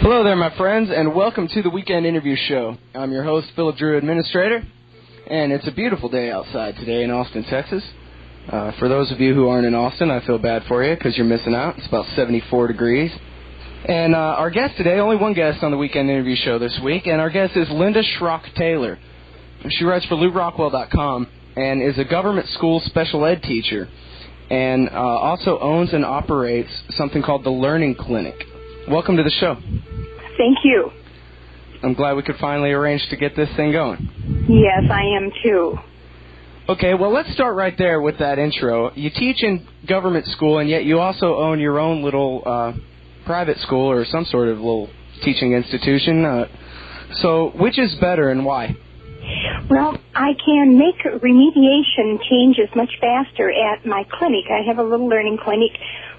Hello there, my friends, and welcome to the Weekend Interview Show. I'm your host, Philip Drew, Administrator, and it's a beautiful day outside today in Austin, Texas. For those of you who aren't in Austin, I feel bad for you because you're missing out. It's about 74 degrees. And our guest today, only one guest on the Weekend Interview Show this week, and our guest is Linda Schrock Taylor. She writes for LouRockwell.com and is a government school special ed teacher, and also owns and operates something called the Learning Clinic. Welcome to the show. Thank you. I'm glad we could finally arrange to get this thing going. Yes, I am too. Okay, well, let's start right there with that intro. You teach in government school, and yet you also own your own little private school or some sort of little teaching institution. So which is better and why? Well, I can make remediation changes much faster at my clinic. I have a little learning clinic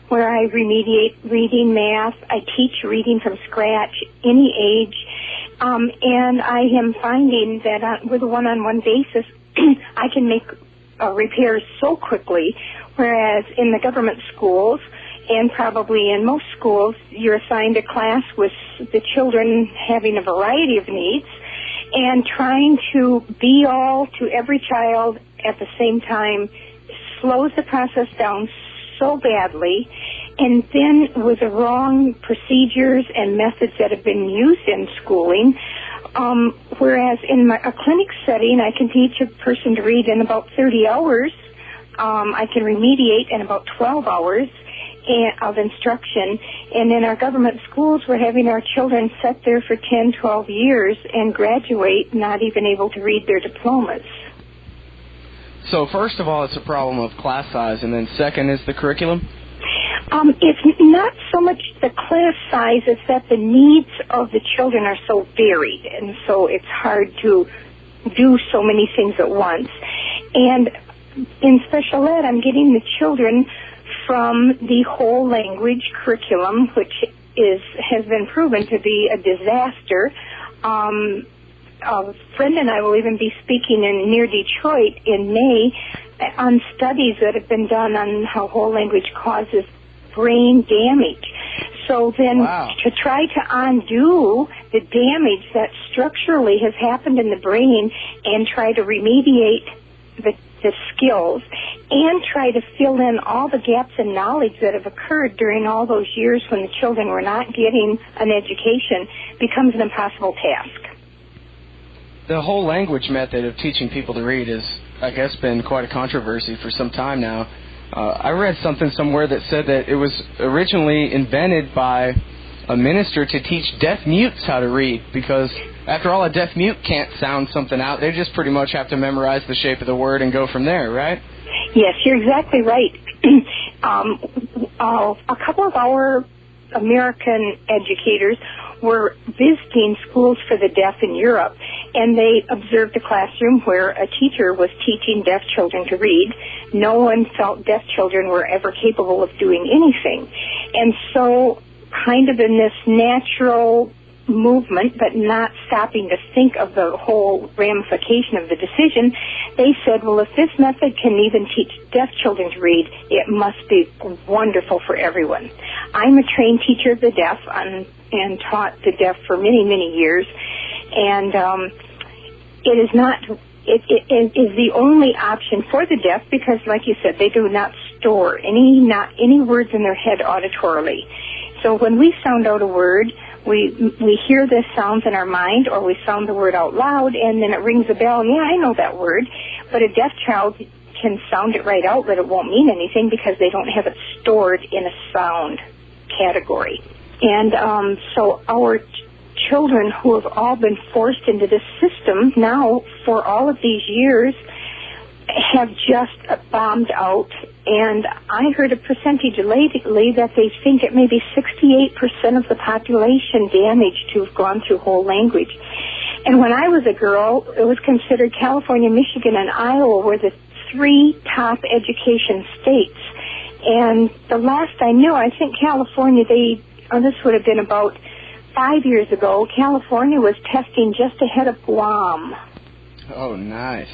where I remediate reading, math. I teach reading from scratch, any age. And I am finding that with a one-on-one basis, I can make repairs so quickly, whereas in the government schools, and probably in most schools, you're assigned a class with the children having a variety of needs, and trying to be all to every child at the same time slows the process down so badly, and then with the wrong procedures and methods that have been used in schooling, whereas in a clinic setting, I can teach a person to read in about 30 hours. I can remediate in about 12 hours of instruction. And in our government schools, we're having our children sit there for 10, 12 years and graduate not even able to read their diplomas. So first of all, it's a problem of class size, and then second is the curriculum? It's not so much the class size, it's that the needs of the children are so varied, and so it's hard to do so many things at once. And in special ed, I'm getting the children from the whole language curriculum, which has been proven to be a disaster. A friend and I will even be speaking near Detroit in May on studies that have been done on how whole language causes brain damage. So then to try to undo the damage that structurally has happened in the brain and try to remediate the skills and try to fill in all the gaps in knowledge that have occurred during all those years when the children were not getting an education becomes an impossible task. The whole language method of teaching people to read has, I guess, been quite a controversy for some time now. I read something somewhere that said that it was originally invented by a minister to teach deaf mutes how to read, because after all, a deaf mute can't sound something out. They just pretty much have to memorize the shape of the word and go from there, right? Yes, you're exactly right. A couple of our American educators were visiting schools for the deaf in Europe, and they observed a classroom where a teacher was teaching deaf children to read. No one felt deaf children were ever capable of doing anything. And so, kind of in this natural movement, but not stopping to think of the whole ramification of the decision, they said, well, if this method can even teach deaf children to read, it must be wonderful for everyone. I'm a trained teacher of the deaf and taught the deaf for many, many years, and it is the only option for the deaf because, like you said, they do not store any words in their head auditorily. So when we sound out a word, we hear the sounds in our mind, or we sound the word out loud, and then it rings a bell. Yeah, I know that word. But a deaf child can sound it right out, but it won't mean anything because they don't have it stored in a sound category. And so our children who have all been forced into this system now for all of these years have just bombed out. And I heard a percentage lately that they think it may be 68% of the population damaged to have gone through whole language. And when I was a girl, it was considered California, Michigan, and Iowa were the three top education states. And the last I knew, I think California, this would have been about 5 years ago, California was testing just ahead of Guam. Oh, nice.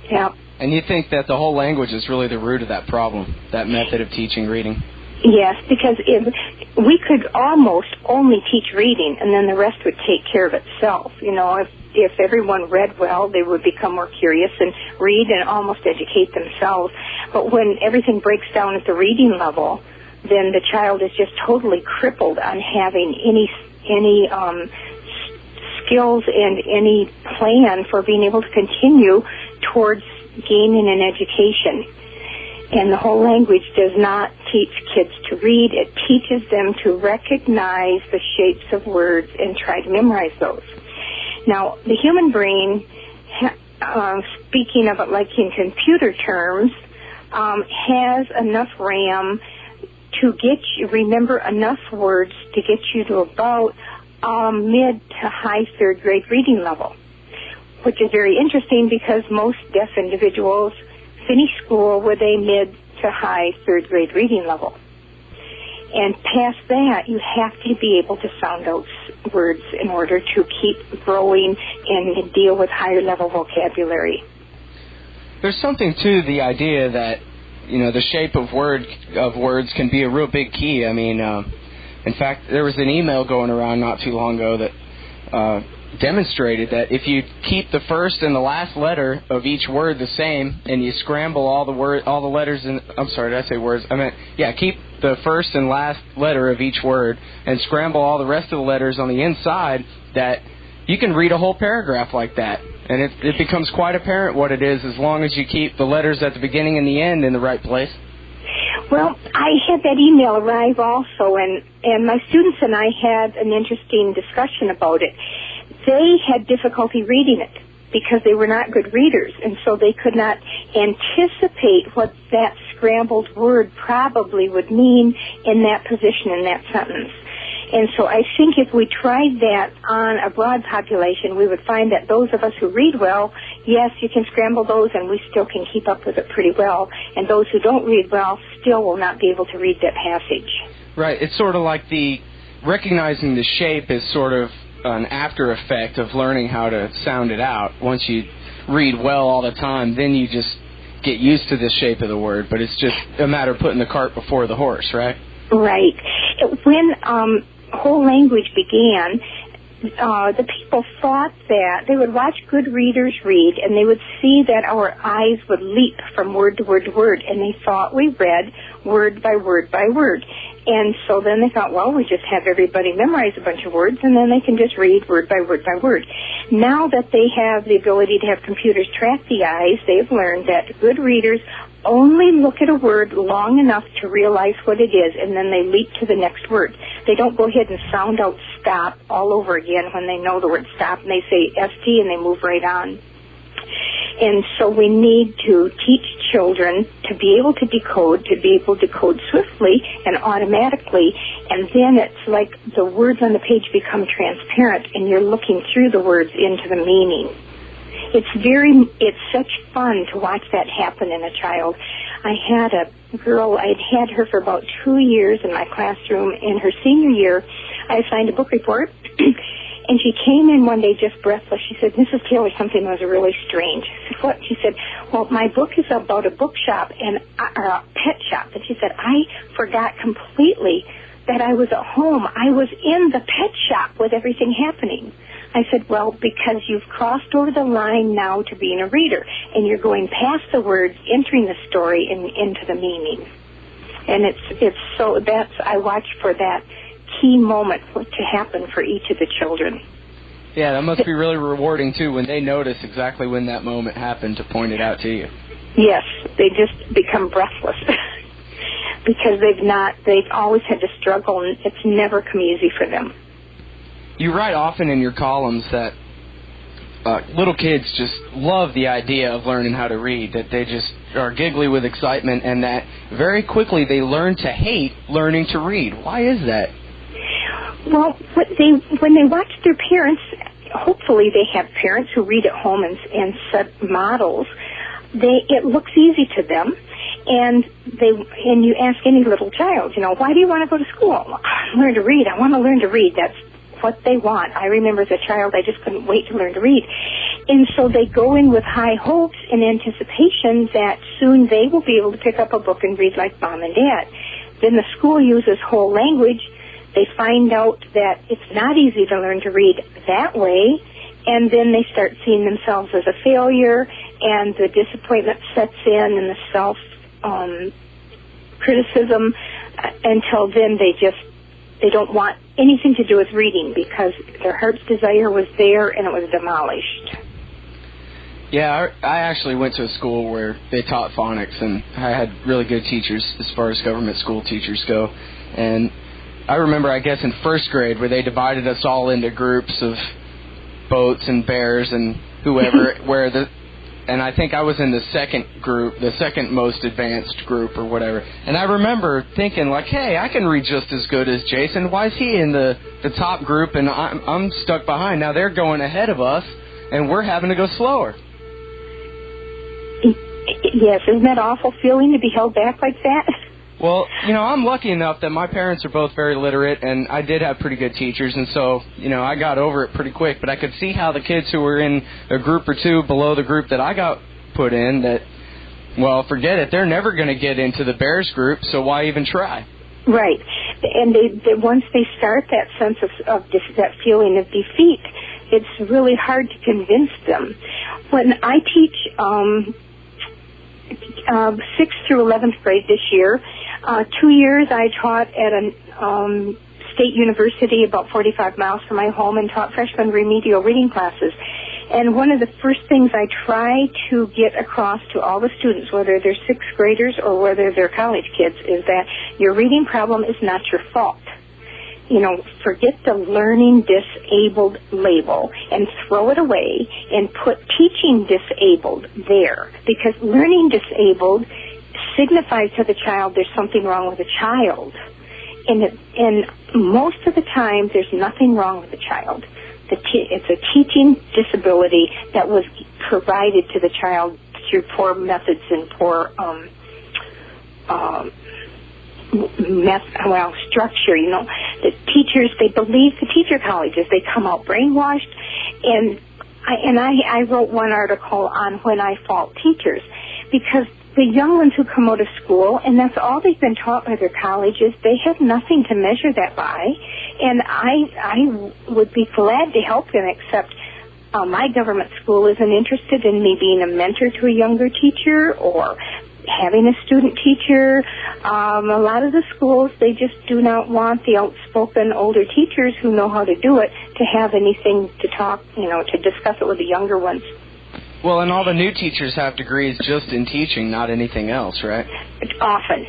Yeah. And you think that the whole language is really the root of that problem, that method of teaching reading? Yes, because if we could almost only teach reading, and then the rest would take care of itself. You know, if everyone read well, they would become more curious and read and almost educate themselves. But when everything breaks down at the reading level, then the child is just totally crippled on having any skills and any plan for being able to continue towards gaining an education. And the whole language does not teach kids to read. It teaches them to recognize the shapes of words and try to memorize those. Now, the human brain, speaking of it like in computer terms, has enough RAM to get you, remember enough words to get you to about mid to high third grade reading level, which is very interesting because most deaf individuals finish school with a mid to high third grade reading level. And past that, you have to be able to sound out words in order to keep growing and deal with higher level vocabulary. There's something to the idea that, you know, the shape of words can be a real big key. I mean, in fact, there was an email going around not too long ago that demonstrated that if you keep the first and the last letter of each word the same, and you scramble all the letters in, I'm sorry, did I say words? I meant, keep the first and last letter of each word and scramble all the rest of the letters on the inside, that you can read a whole paragraph like that. And it becomes quite apparent what it is as long as you keep the letters at the beginning and the end in the right place. Well, I had that email arrive also, and my students and I had an interesting discussion about it. They had difficulty reading it because they were not good readers, and so they could not anticipate what that scrambled word probably would mean in that position in that sentence. And so I think if we tried that on a broad population, we would find that those of us who read well, yes, you can scramble those and we still can keep up with it pretty well. And those who don't read well still will not be able to read that passage. Right. It's sort of like recognizing the shape is sort of an after effect of learning how to sound it out. Once you read well all the time, then you just get used to the shape of the word. But it's just a matter of putting the cart before the horse, right? Right. When whole language began, the people thought that they would watch good readers read, and they would see that our eyes would leap from word to word to word, and they thought we read word by word by word. And so then they thought, well, we just have everybody memorize a bunch of words, and then they can just read word by word by word. Now that they have the ability to have computers track the eyes, they've learned that good readers only look at a word long enough to realize what it is, and then they leap to the next word. They don't go ahead and sound out stop all over again when they know the word stop, and they say ST and they move right on. And so we need to teach children to be able to decode swiftly and automatically, and then it's like the words on the page become transparent and you're looking through the words into the meaning. It's such fun to watch that happen in a child. I had a girl, I'd had her for about 2 years in my classroom. In her senior year, I assigned a book report, and she came in one day just breathless. She said, Mrs. Taylor, something was really strange. I said, what? She said, well, my book is about a bookshop and a pet shop. And she said, I forgot completely that I was at home. I was in the pet shop with everything happening. I said, well, because you've crossed over the line now to being a reader, and you're going past the words, entering the story and into the meaning. And I watch for that key moment to happen for each of the children. Yeah, that must be really rewarding, too, when they notice exactly when that moment happened to point it out to you. Yes, they just become breathless because they've always had to struggle, and it's never come easy for them. You write often in your columns that little kids just love the idea of learning how to read, that they just are giggly with excitement, and that very quickly they learn to hate learning to read. Why is that? Well, when they watch their parents, hopefully they have parents who read at home and set models. It looks easy to them, and you ask any little child, why do you want to go to school? Learn to read. I want to learn to read. That's what they want. I remember as a child, I just couldn't wait to learn to read. And so they go in with high hopes and anticipation that soon they will be able to pick up a book and read like mom and dad. Then the school uses whole language. They find out that it's not easy to learn to read that way, and then they start seeing themselves as a failure, and the disappointment sets in, and the self-criticism, until then they don't want anything to do with reading because their heart's desire was there and it was demolished. Yeah, I actually went to a school where they taught phonics, and I had really good teachers as far as government school teachers go. And I remember, I guess, in first grade where they divided us all into groups of boats and bears and whoever, and I think I was in the second group, the second most advanced group or whatever. And I remember thinking, like, hey, I can read just as good as Jason. Why is he in the top group and I'm stuck behind? Now they're going ahead of us, and we're having to go slower. Yes, isn't that an awful feeling to be held back like that? Well, I'm lucky enough that my parents are both very literate, and I did have pretty good teachers, and so, I got over it pretty quick. But I could see how the kids who were in a group or two below the group that I got put in, that, well, forget it. They're never going to get into the Bears group, so why even try? Right. And once they start that sense of that feeling of defeat, it's really hard to convince them. When I teach 6th through 11th grade this year, 2 years I taught at a state university about 45 miles from my home and taught freshman remedial reading classes. And one of the first things I try to get across to all the students, whether they're 6th graders or whether they're college kids, is that your reading problem is not your fault. Forget the learning disabled label and throw it away and put teaching disabled there, because learning disabled signifies to the child there's something wrong with the child. And most of the time, there's nothing wrong with the child. It's a teaching disability that was provided to the child through poor methods and poor structure. The teachers, they believe the teacher colleges, they come out brainwashed. And I wrote one article on when I fault teachers, because the young ones who come out of school, and that's all they've been taught by their colleges, they have nothing to measure that by. And I would be glad to help them, except my government school isn't interested in me being a mentor to a younger teacher or having a student teacher. A lot of the schools, they just do not want the outspoken older teachers who know how to do it to have anything to talk, to discuss it with the younger ones. Well, and all the new teachers have degrees just in teaching, not anything else, right? Often.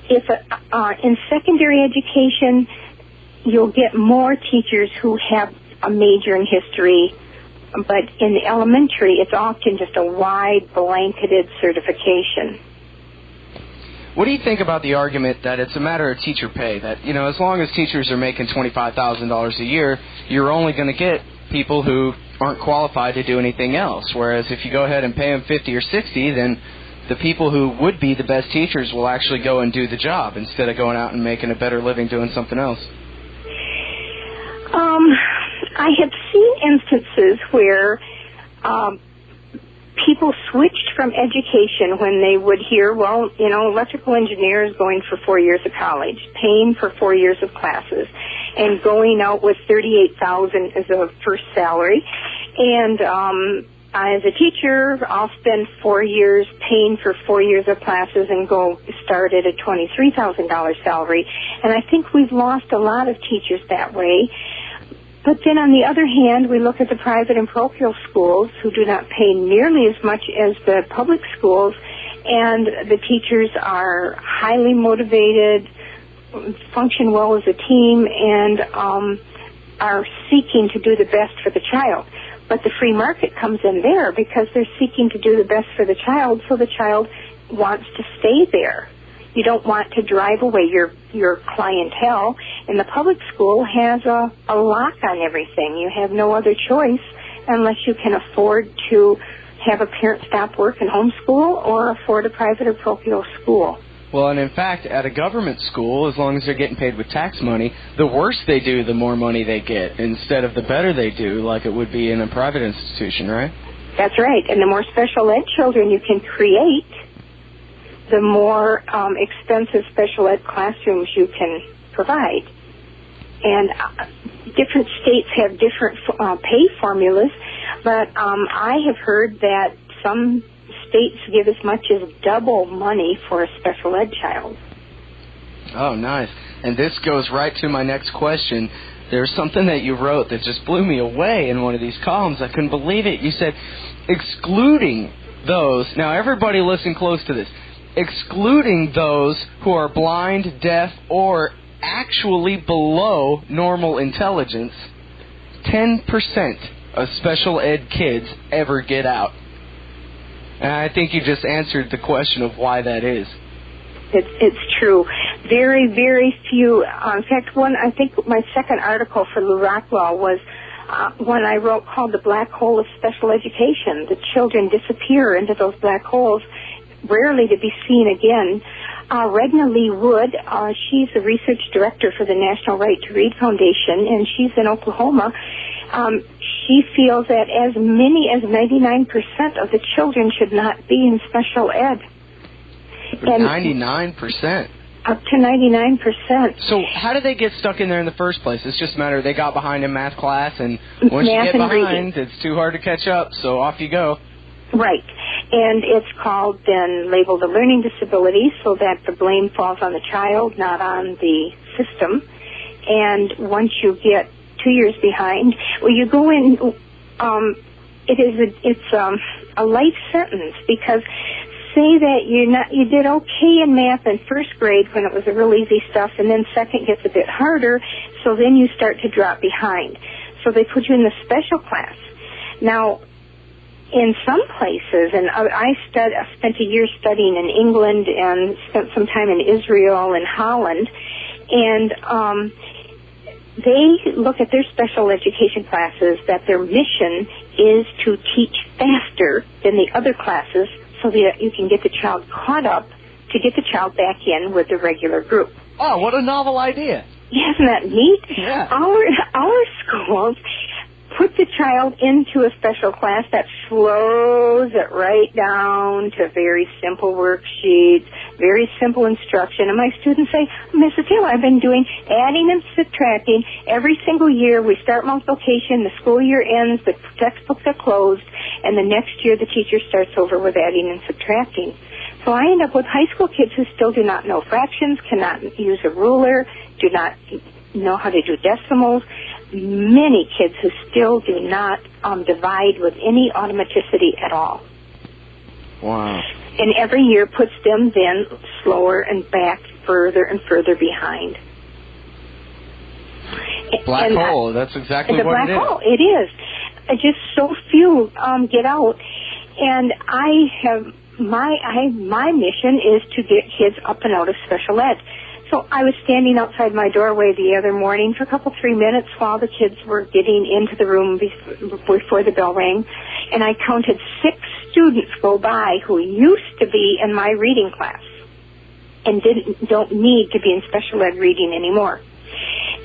If in secondary education, you'll get more teachers who have a major in history, but in the elementary, it's often just a wide, blanketed certification. What do you think about the argument that it's a matter of teacher pay, that, as long as teachers are making $25,000 a year, you're only going to get people who aren't qualified to do anything else, whereas if you go ahead and pay them 50 or 60, then the people who would be the best teachers will actually go and do the job instead of going out and making a better living doing something else. I have seen instances where people switched from education when they would hear, electrical engineer is going for 4 years of college, paying for 4 years of classes, and going out with $38,000 as a first salary. And as a teacher, I'll spend 4 years paying for 4 years of classes and go start at a $23,000 salary. And I think we've lost a lot of teachers that way. But then on the other hand, we look at the private and parochial schools who do not pay nearly as much as the public schools, and the teachers are highly motivated, function well as a team, and are seeking to do the best for the child. But the free market comes in there because they're seeking to do the best for the child, so the child wants to stay there. You don't want to drive away your clientele. And the public school has a lock on everything. You have no other choice unless you can afford to have a parent stop work and homeschool or afford a private or parochial school. Well, and in fact, at a government school, as long as they're getting paid with tax money, the worse they do, the more money they get, instead of the better they do, like it would be in a private institution, right? That's right. And the more special ed children you can create, the more expensive special ed classrooms you can provide. And different states have different pay formulas, but I have heard that some states give as much as double money for a special ed child. Oh, nice. And this goes right to my next question. There's something that you wrote that just blew me away in one of these columns. I couldn't believe it. You said, excluding those, now everybody listen close to this, excluding those who are blind, deaf, or actually below normal intelligence, 10% of special ed kids ever get out. And I think you just answered the question of why that is. It's true. Very, very few. In fact, I think my second article for Lou Rockwell was one I wrote called The Black Hole of Special Education. The children disappear into those black holes, rarely to be seen again. Regna Lee Wood, she's the research director for the National Right to Read Foundation, and she's in Oklahoma. She feels that as many as 99% of the children should not be in special ed. 99%? Up to 99%. So how did they get stuck in there in the first place? It's just a matter they got behind in math class, and once you get behind, it's too hard to catch up, so off you go. Right. And it's called, then, labeled a learning disability, so that the blame falls on the child, not on the system. And once you get 2 years behind, well, you go in, it's a life sentence, because say that you did okay in math in first grade when it was a real easy stuff, and then second gets a bit harder, so then you start to drop behind. So they put you in the special class. Now, in some places, and I spent a year studying in England and spent some time in Israel and Holland, and they look at their special education classes that their mission is to teach faster than the other classes so that you can get the child caught up to get the child back in with the regular group. Oh, what a novel idea. Yeah, isn't that neat? Yeah. Our schools put the child into a special class that slows it right down to very simple worksheets, very simple instruction. And my students say, Mrs. Taylor, I've been doing adding and subtracting every single year. We start multiplication, the school year ends, the textbooks are closed, and the next year the teacher starts over with adding and subtracting. So I end up with high school kids who still do not know fractions, cannot use a ruler, do not know how to do decimals. Many kids who still do not divide with any automaticity at all. Wow. And every year puts them then slower and back further and further behind. Black hole, that's exactly what it is. The black hole, it is. Just so few get out. And my mission is to get kids up and out of special ed. So I was standing outside my doorway the other morning for a 3 minutes while the kids were getting into the room before the bell rang, and I counted 6 students go by who used to be in my reading class and don't need to be in special ed reading anymore.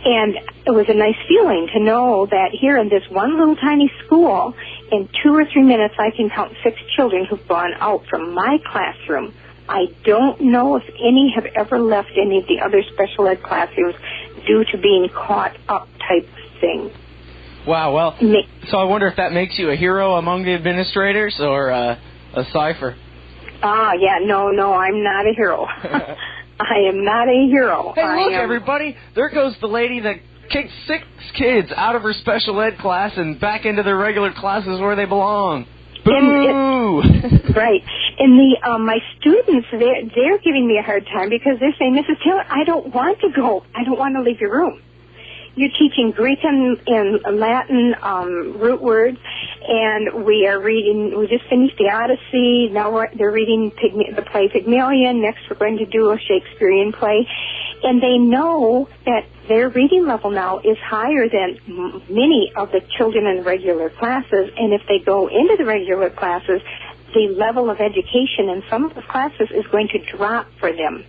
And it was a nice feeling to know that here in this one little tiny school, in 2 or 3 minutes, I can count 6 children who've gone out from my classroom. I don't know if any have ever left any of the other special ed classrooms due to being caught up type thing. Wow, well, so I wonder if that makes you a hero among the administrators or a cipher. Yeah, no, I'm not a hero. I am not a hero. Hey, look, everybody, there goes the lady that kicked 6 kids out of her special ed class and back into their regular classes where they belong. Boo! Right. And my students, they're giving me a hard time because they're saying, Mrs. Taylor, I don't want to go. I don't want to leave your room. You're teaching Greek and Latin root words, and we just finished the Odyssey. Now they're reading the play Pygmalion. Next we're going to do a Shakespearean play. And they know that their reading level now is higher than many of the children in the regular classes, and if they go into the regular classes, the level of education in some of the classes is going to drop for them.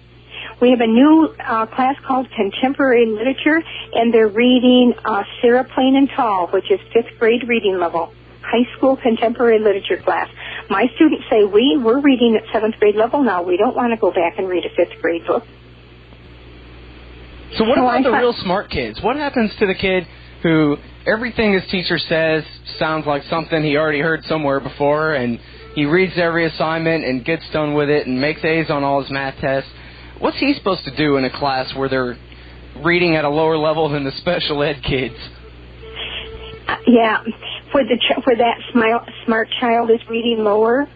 We have a new class called Contemporary Literature, and they're reading Sarah Plain and Tall, which is 5th grade reading level, high school contemporary literature class. My students say, we're reading at 7th grade level now. We don't want to go back and read a 5th grade book. So what about the real smart kids? What happens to the kid who everything his teacher says sounds like something he already heard somewhere before, and he reads every assignment and gets done with it and makes A's on all his math tests? What's he supposed to do in a class where they're reading at a lower level than the special ed kids? Yeah, where that smart child is reading lower.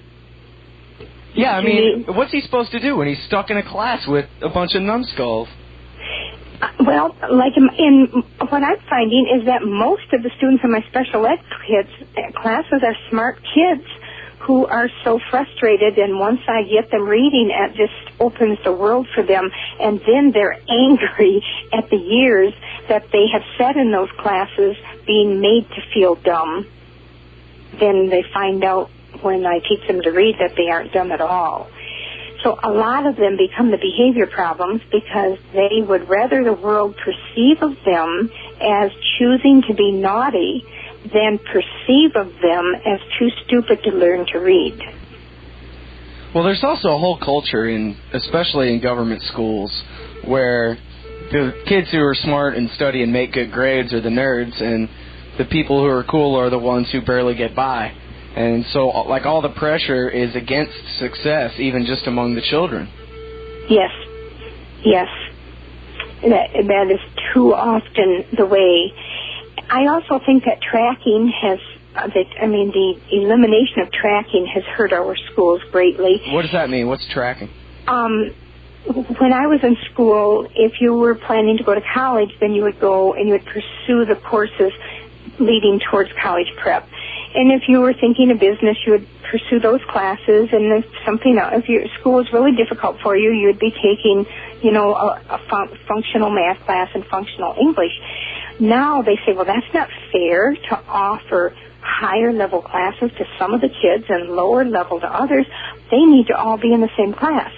Yeah, I mean, what's he supposed to do when he's stuck in a class with a bunch of numbskulls? Well, like in what I'm finding is that most of the students in my special ed classes are smart kids who are so frustrated, and once I get them reading, it just opens the world for them, and then they're angry at the years that they have said in those classes being made to feel dumb. Then they find out when I teach them to read that they aren't dumb at all. So a lot of them become the behavior problems because they would rather the world perceive of them as choosing to be naughty than perceive of them as too stupid to learn to read. Well, there's also a whole culture, especially in government schools, where the kids who are smart and study and make good grades are the nerds, and the people who are cool are the ones who barely get by. And so, like, all the pressure is against success, even just among the children. Yes. That is too often the way. I also think that tracking the elimination of tracking has hurt our schools greatly. What does that mean? What's tracking? When I was in school, if you were planning to go to college, then you would go and you would pursue the courses leading towards college prep. And if you were thinking of business, you would pursue those classes. And if your school was really difficult for you, you would be taking, a functional math class and functional English. Now they say, well, that's not fair to offer higher level classes to some of the kids and lower level to others. They need to all be in the same class.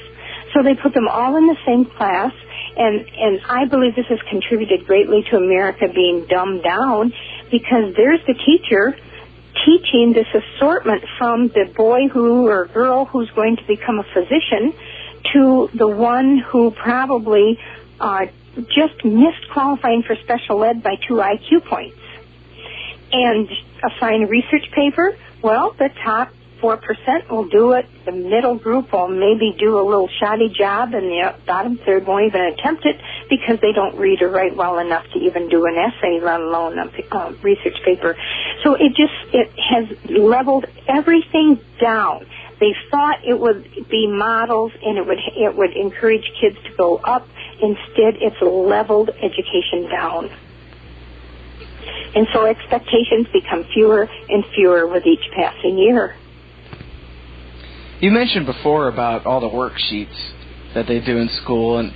So they put them all in the same class. And I believe this has contributed greatly to America being dumbed down, because there's the teacher teaching this assortment from the boy or girl who's going to become a physician to the one who probably just missed qualifying for special ed by 2 IQ points. And assign a research paper, well, the top 4% will do it. The middle group will maybe do a little shoddy job, and the bottom third won't even attempt it because they don't read or write well enough to even do an essay, let alone a research paper. So it has leveled everything down. They thought it would be models and it would encourage kids to go up. Instead, it's leveled education down. And so expectations become fewer and fewer with each passing year. You mentioned before about all the worksheets that they do in school, and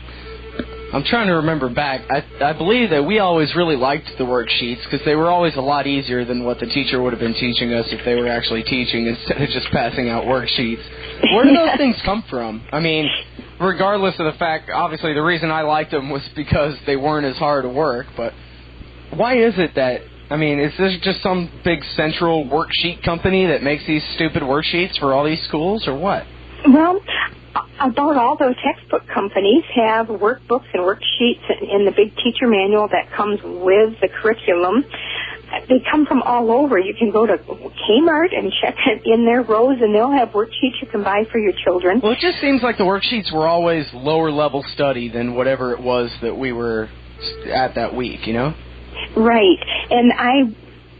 I'm trying to remember back. I believe that we always really liked the worksheets because they were always a lot easier than what the teacher would have been teaching us if they were actually teaching instead of just passing out worksheets. Where do those things come from? I mean, regardless of the fact, obviously the reason I liked them was because they weren't as hard to work, but why is it that, is this just some big central worksheet company that makes these stupid worksheets for all these schools, or what? Well, about all those textbook companies have workbooks and worksheets in the big teacher manual that comes with the curriculum. They come from all over. You can go to Kmart and check in their rows, and they'll have worksheets you can buy for your children. Well, it just seems like the worksheets were always lower-level study than whatever it was that we were at that week, Right. And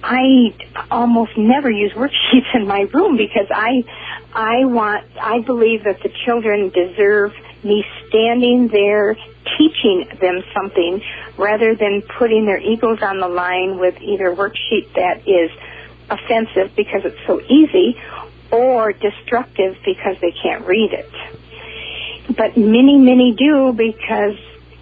I almost never use worksheets in my room because I believe that the children deserve me standing there teaching them something rather than putting their egos on the line with either a worksheet that is offensive because it's so easy or destructive because they can't read it. But many do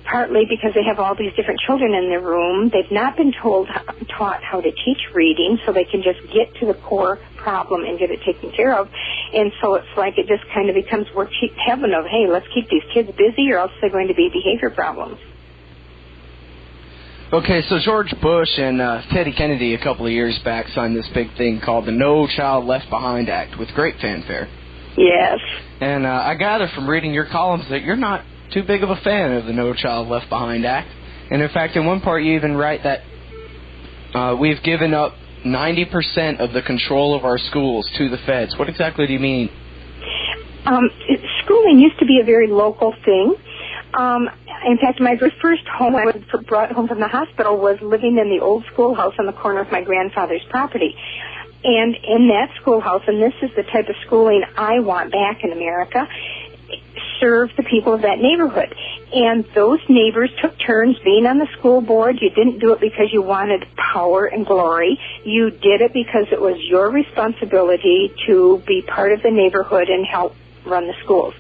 partly because they have all these different children in their room. They've not been taught how to teach reading, so they can just get to the core problem and get it taken care of. And so it's like it just kind of becomes worksheet heaven of, hey, let's keep these kids busy or else they're going to be behavior problems. Okay, so George Bush and Teddy Kennedy a couple of years back signed this big thing called the No Child Left Behind Act with great fanfare. Yes. And I gather from reading your columns that you're not too big of a fan of the No Child Left Behind Act. And in fact, in one part you even write that we've given up 90% of the control of our schools to the feds. What exactly do you mean? Schooling used to be a very local thing. In fact, my first home I was brought home from the hospital was living in the old schoolhouse on the corner of my grandfather's property. And in that schoolhouse, and this is the type of schooling I want back in America, serve the people of that neighborhood. And those neighbors took turns being on the school board. You didn't do it because you wanted power and glory. You did it because it was your responsibility to be part of the neighborhood and help run the schools.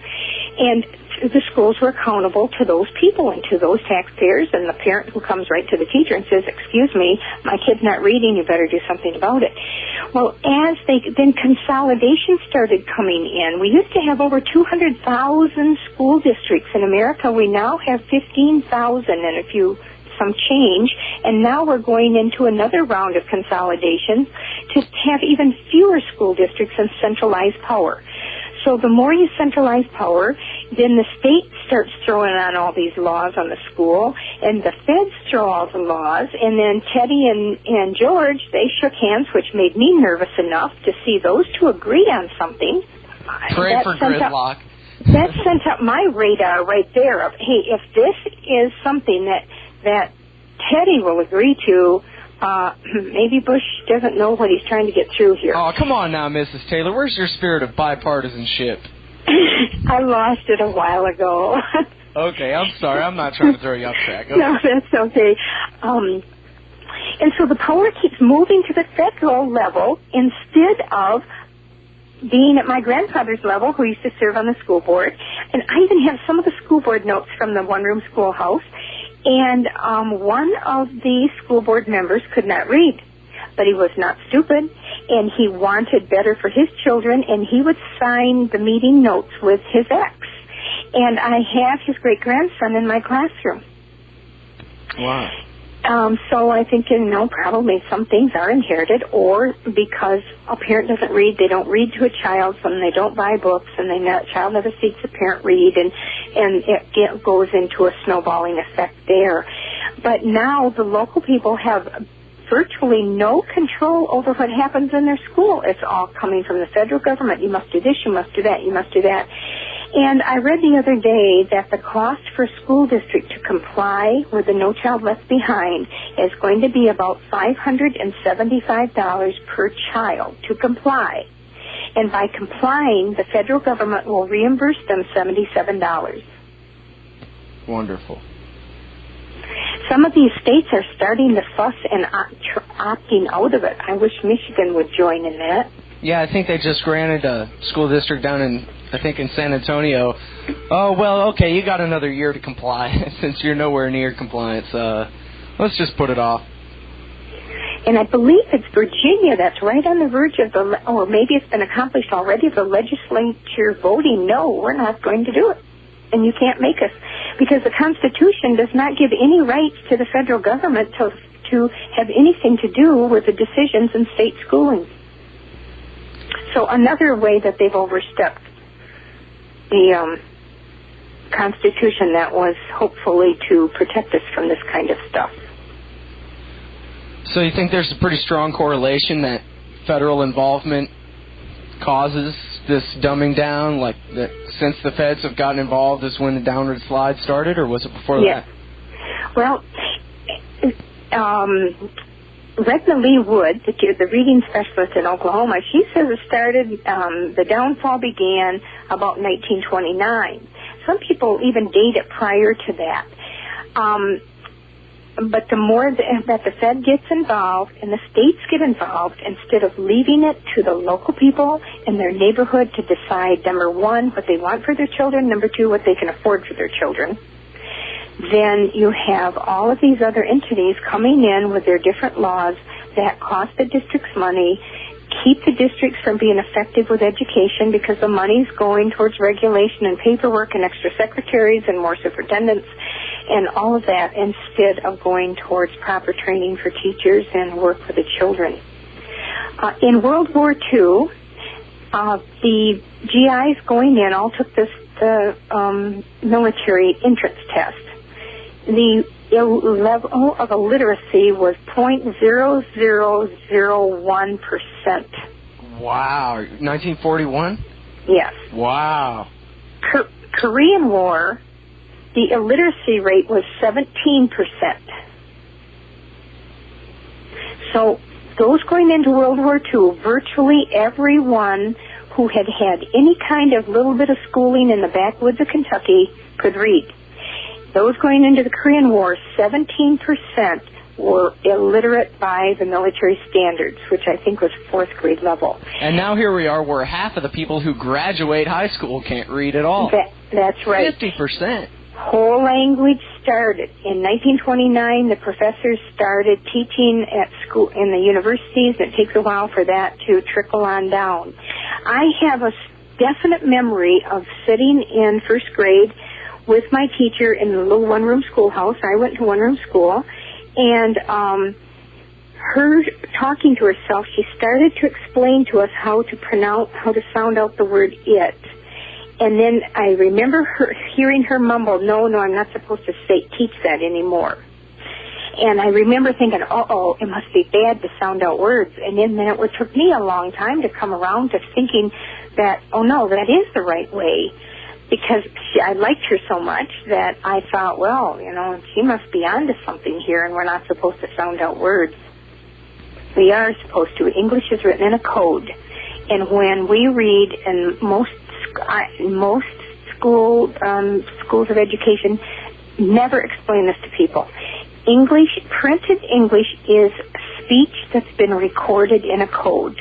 And the schools were accountable to those people and to those taxpayers, and the parent who comes right to the teacher and says, excuse me, my kid's not reading, you better do something about it. Well, then consolidation started coming in. We used to have over 200,000 school districts in America. We now have 15,000 and some change, and now we're going into another round of consolidation to have even fewer school districts and centralized power. So the more you centralize power, then the state starts throwing on all these laws on the school, and the feds throw all the laws, and then Teddy and George, they shook hands, which made me nervous enough to see those two agree on something. Pray for gridlock. That sent up my radar right there of, hey, if this is something that Teddy will agree to, maybe Bush doesn't know what he's trying to get through here. Oh, come on now, Mrs. Taylor. Where's your spirit of bipartisanship? I lost it a while ago. Okay, I'm sorry. I'm not trying to throw you off track. Okay. No, that's okay. And so the power keeps moving to the federal level instead of being at my grandfather's level, who used to serve on the school board. And I even have some of the school board notes from the one-room schoolhouse. And one of the school board members could not read, but he was not stupid, and he wanted better for his children, and he would sign the meeting notes with his ex. And I have his great-grandson in my classroom. Wow. So I think, probably some things are inherited, or because a parent doesn't read, they don't read to a child, so they don't buy books, and the child never sees a parent read, and it goes into a snowballing effect there. But now the local people have virtually no control over what happens in their school. It's all coming from the federal government. You must do this, you must do that, you must do that. And I read the other day that the cost for a school district to comply with the No Child Left Behind is going to be about $575 per child to comply. And by complying, the federal government will reimburse them $77. Wonderful. Some of these states are starting to fuss and opting out of it. I wish Michigan would join in that. Yeah, I think they just granted a school district down in San Antonio. Oh, well, okay, you got another year to comply since you're nowhere near compliance. Let's just put it off. And I believe it's Virginia that's right on the verge of or maybe it's been accomplished already, the legislature voting, no, we're not going to do it. And you can't make us. Because the Constitution does not give any rights to the federal government to have anything to do with the decisions in state schooling. So another way that they've overstepped the Constitution that was hopefully to protect us from this kind of stuff. So you think there's a pretty strong correlation that federal involvement causes this dumbing down, like that since the feds have gotten involved is when the downward slide started, or was it before that? Well, Regna Lee Wood, the reading specialist in Oklahoma, she says it started, the downfall began about 1929. Some people even date it prior to that. But the more that the Fed gets involved and the states get involved, instead of leaving it to the local people in their neighborhood to decide, number one, what they want for their children, number two, what they can afford for their children, then you have all of these other entities coming in with their different laws that cost the districts money keep the districts from being effective with education because the money's going towards regulation and paperwork and extra secretaries and more superintendents and all of that instead of going towards proper training for teachers and work for the children. In World War II, the GIs going in all took the military entrance test. The level of illiteracy was 0.0001%. Wow. 1941? Yes. Wow. Korean War, the illiteracy rate was 17%. So those going into World War II, virtually everyone who had had any kind of little bit of schooling in the backwoods of Kentucky could read. Those going into the Korean War, 17% were illiterate by the military standards, which I think was 4th grade level. And now here we are where half of the people who graduate high school can't read at all. That's right. 50%. Whole language started. In 1929, the professors started teaching at school in the universities. It takes a while for that to trickle on down. I have a definite memory of sitting in 1st grade with my teacher in the little one-room schoolhouse. I went to one-room school, and her talking to herself, she started to explain to us how to sound out the word it. And then I remember hearing her mumble, no, I'm not supposed to teach that anymore. And I remember thinking, it must be bad to sound out words. And then it took me a long time to come around to thinking that, no, that is the right way. Because I liked her so much that I thought, she must be onto something here, and we're not supposed to sound out words. We are supposed to. English is written in a code. And when we read in most schools of education, never explain this to people. Printed English is speech that's been recorded in a code.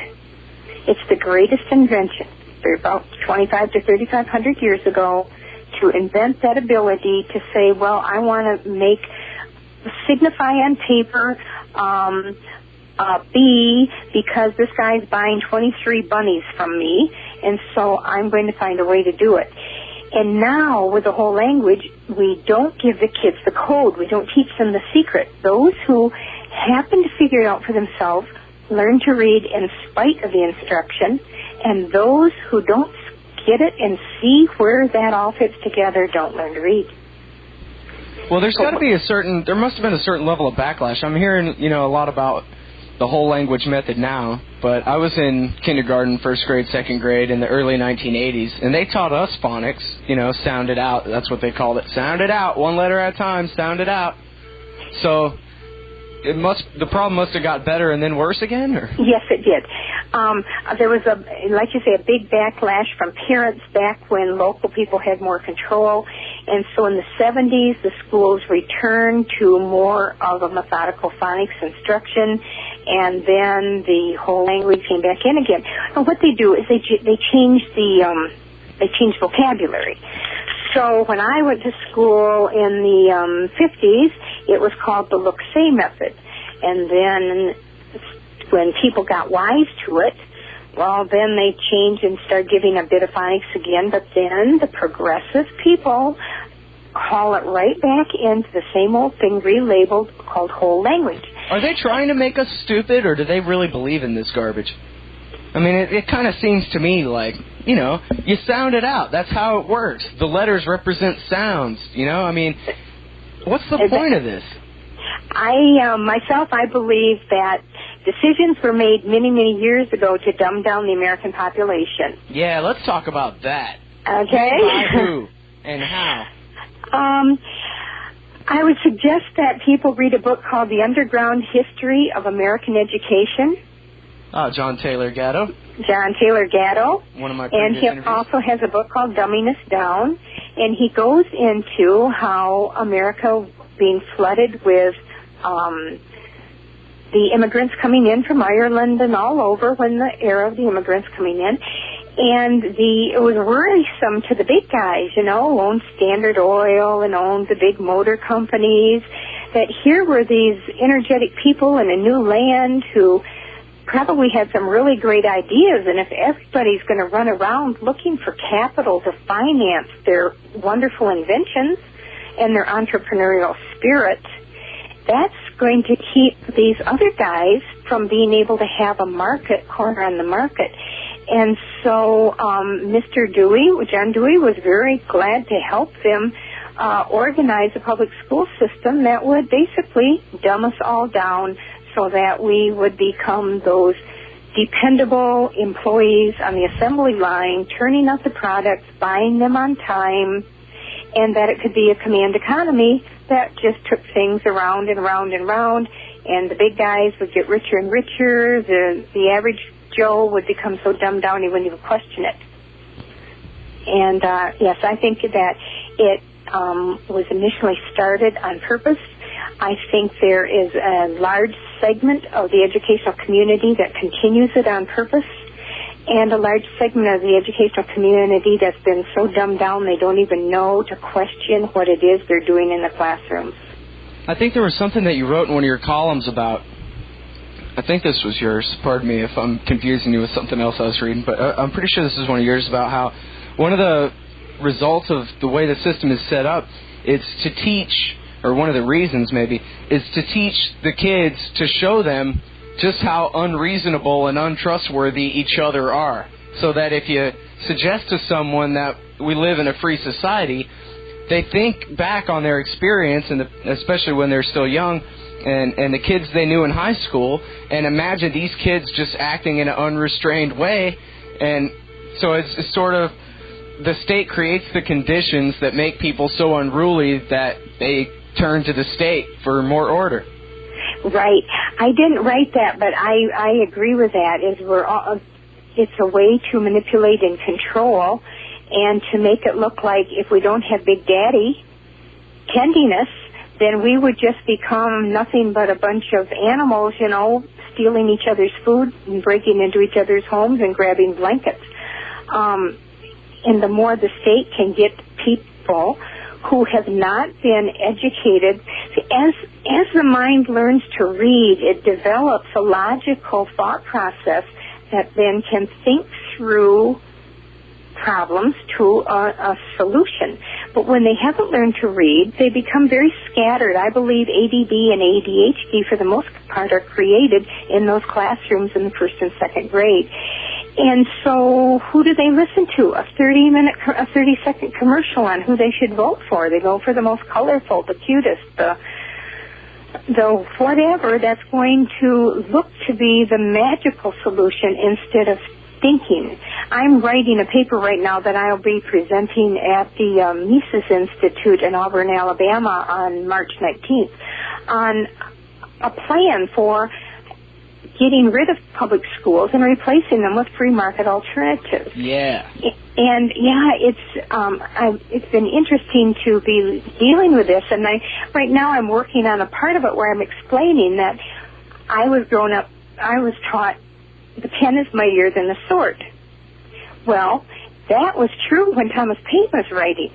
It's the greatest invention. About 25 to 3,500 years ago, to invent that ability to say, I want to signify on paper B because this guy's buying 23 bunnies from me, and so I'm going to find a way to do it. And now, with the whole language, we don't give the kids the code. We don't teach them the secret. Those who happen to figure it out for themselves learn to read in spite of the instruction, and those who don't get it and see where that all fits together don't learn to read. Well, there must have been a certain level of backlash. I'm hearing, a lot about the whole language method now, but I was in kindergarten, 1st grade, 2nd grade in the early 1980s, and they taught us phonics, sound it out. That's what they called it. Sound it out, one letter at a time, sound it out. So the problem must have got better and then worse again? Or? Yes, it did. There was a big backlash from parents back when local people had more control. And so in the 70s, the schools returned to more of a methodical phonics instruction, and then the whole language came back in again. And what they do is they change vocabulary. So when I went to school in the 50s, it was called the look-say method. And then when people got wise to it, then they changed and started giving a bit of phonics again. But then the progressive people haul it right back into the same old thing, relabeled, called whole language. Are they trying to make us stupid, or do they really believe in this garbage? I mean, it kind of seems to me like, you sound it out. That's how it works. The letters represent sounds, I mean, what's the point of this? I believe that decisions were made many, many years ago to dumb down the American population. Yeah, let's talk about that. Okay. By who and how? I would suggest that people read a book called The Underground History of American Education. John Taylor Gatto. One of my previous interviews. And he also has a book called Dumbing Us Down, and he goes into how America being flooded with the immigrants coming in from Ireland and all over when the era of the immigrants coming in. And it was worrisome to the big guys, owned Standard Oil and owned the big motor companies, that here were these energetic people in a new land who probably had some really great ideas, and if everybody's going to run around looking for capital to finance their wonderful inventions and their entrepreneurial spirit, that's going to keep these other guys from being able to have a corner on the market. And so Mr. Dewey, John Dewey, was very glad to help them organize a public school system that would basically dumb us all down so that we would become those dependable employees on the assembly line, turning out the products, buying them on time, and that it could be a command economy that just took things around and around and around, and the big guys would get richer and richer. The average Joe would become so dumbed down he wouldn't even question it. And yes, I think that it was initially started on purpose. I think there is a large segment of the educational community that continues it on purpose, and a large segment of the educational community that's been so dumbed down they don't even know to question what it is they're doing in the classrooms. I think there was something that you wrote in one of your columns about, I think this was yours, pardon me if I'm confusing you with something else I was reading, but I'm pretty sure this is one of yours, about how one of the results of the way the system is set up is to teach, or one of the reasons maybe, is to teach the kids, to show them just how unreasonable and untrustworthy each other are. So that if you suggest to someone that we live in a free society, they think back on their experience, and especially when they're still young, and the kids they knew in high school, and imagine these kids just acting in an unrestrained way. And so it's sort of, the state creates the conditions that make people so unruly that they turn to the state for more order. Right. I didn't write that, but I agree with that. It's a way to manipulate and control, and to make it look like if we don't have Big Daddy tending us, then we would just become nothing but a bunch of animals, stealing each other's food and breaking into each other's homes and grabbing blankets. And the more the state can get people who have not been educated, as the mind learns to read, it develops a logical thought process that then can think through problems to a solution. But when they haven't learned to read, they become very scattered. I believe ADD and ADHD, for the most part, are created in those classrooms in the first and second grade. And so who do they listen to? A 30-second commercial on who they should vote for. They go for the most colorful, the cutest, the whatever that's going to look to be the magical solution instead of thinking. I'm writing a paper right now that I'll be presenting at the Mises Institute in Auburn, Alabama on March 19th on a plan for getting rid of public schools and replacing them with free market alternatives. Yeah. And it's been interesting to be dealing with this, and right now I'm working on a part of it where I'm explaining that I was taught the pen is mightier than the sword. Well, that was true when Thomas Paine was writing.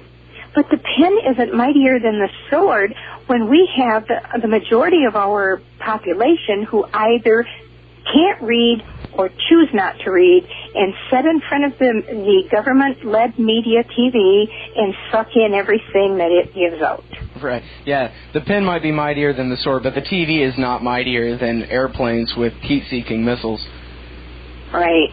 But the pen isn't mightier than the sword when we have the majority of our population who either can't read or choose not to read and sit in front of the government-led media TV and suck in everything that it gives out. Right. Yeah, the pen might be mightier than the sword, but the TV is not mightier than airplanes with heat-seeking missiles. Right.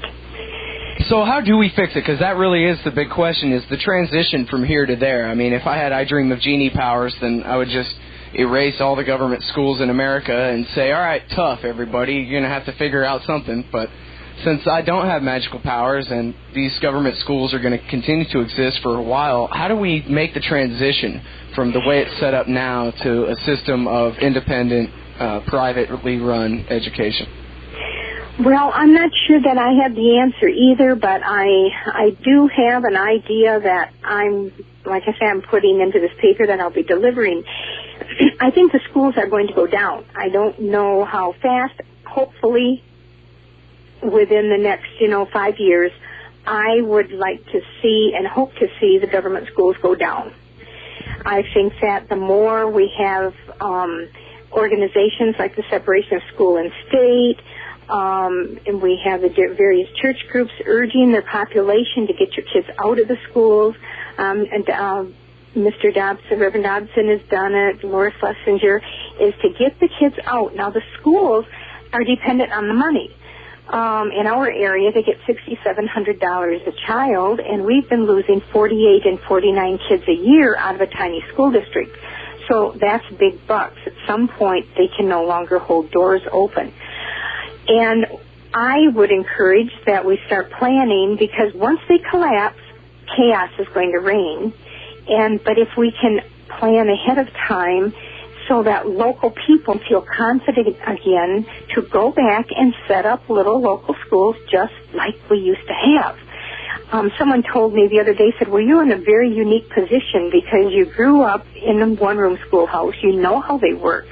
So how do we fix it? Because that really is the big question, is the transition from here to there. I mean, if I had I Dream of Genie powers, then I would just erase all the government schools in America and say, all right, tough, everybody, you're going to have to figure out something. But since I don't have magical powers and these government schools are going to continue to exist for a while, how do we make the transition from the way it's set up now to a system of independent, privately run education? Well, I'm not sure that I have the answer either, but I do have an idea that I'm putting into this paper that I'll be delivering. I think the schools are going to go down. I don't know how fast. Hopefully, within the next, 5 years, I would like to see and hope to see the government schools go down. I think that the more we have organizations like the separation of school and state, And we have the various church groups urging their population to get your kids out of the schools. Mr. Dobson, Reverend Dobson has done it. Laura Schlesinger is to get the kids out. Now, the schools are dependent on the money. In our area, they get $6,700 a child, and we've been losing 48 and 49 kids a year out of a tiny school district. So that's big bucks. At some point, they can no longer hold doors open. And I would encourage that we start planning, because once they collapse, chaos is going to reign. But if we can plan ahead of time so that local people feel confident again to go back and set up little local schools just like we used to have. Someone told me the other day, said, well, you're in a very unique position because you grew up in a one-room schoolhouse. You know how they work.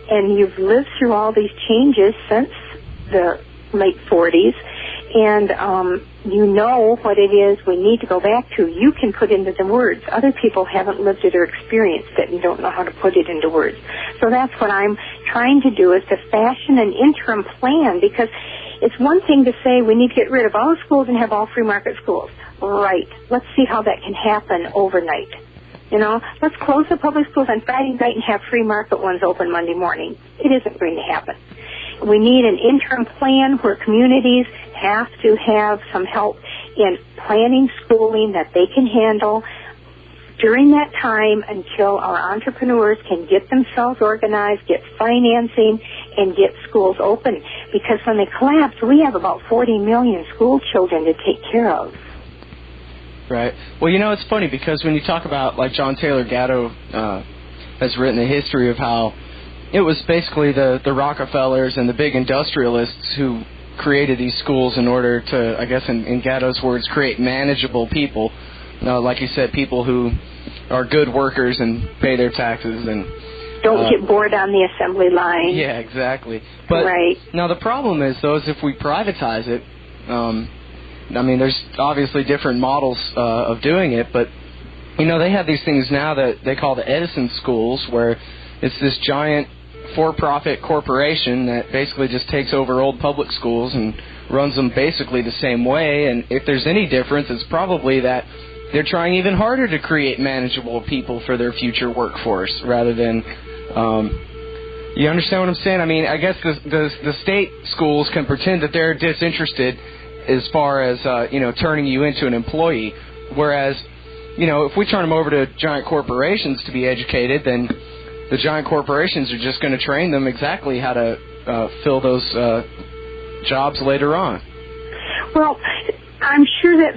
And you've lived through all these changes since the late 40s. And you know what it is we need to go back to. You can put into the words. Other people haven't lived it or experienced it and don't know how to put it into words. So that's what I'm trying to do, is to fashion an interim plan, because it's one thing to say we need to get rid of all schools and have all free market schools. Right. Let's see how that can happen overnight. Let's close the public schools on Friday night and have free market ones open Monday morning. It isn't going to happen. We need an interim plan where communities have to have some help in planning schooling that they can handle during that time until our entrepreneurs can get themselves organized, get financing, and get schools open. Because when they collapse, we have about 40 million school children to take care of. Right. Well, it's funny because when you talk about, like, John Taylor Gatto has written a history of how it was basically the Rockefellers and the big industrialists who created these schools in order to, I guess in Gatto's words, create manageable people. Like you said, people who are good workers and pay their taxes and don't get bored on the assembly line. Yeah, exactly. But right. Now the problem is, though, is if we privatize it, there's obviously different models of doing it, but they have these things now that they call the Edison schools, where it's this giant for-profit corporation that basically just takes over old public schools and runs them basically the same way. And if there's any difference, it's probably that they're trying even harder to create manageable people for their future workforce rather than... you understand what I'm saying? I guess the state schools can pretend that they're disinterested as far as, turning you into an employee. Whereas, if we turn them over to giant corporations to be educated, then the giant corporations are just going to train them exactly how to fill those jobs later on. Well, I'm sure that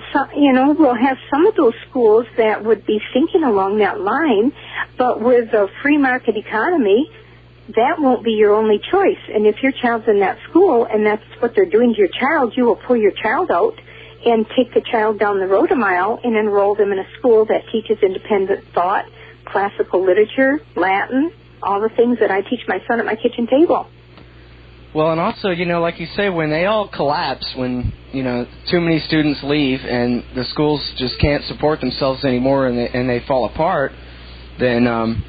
we'll have some of those schools that would be thinking along that line, but with a free market economy, that won't be your only choice. And if your child's in that school and that's what they're doing to your child, you will pull your child out and take the child down the road a mile and enroll them in a school that teaches independent thought, classical literature, Latin, all the things that I teach my son at my kitchen table. Well, and also, like you say, when they all collapse, when, too many students leave and the schools just can't support themselves anymore and they fall apart, then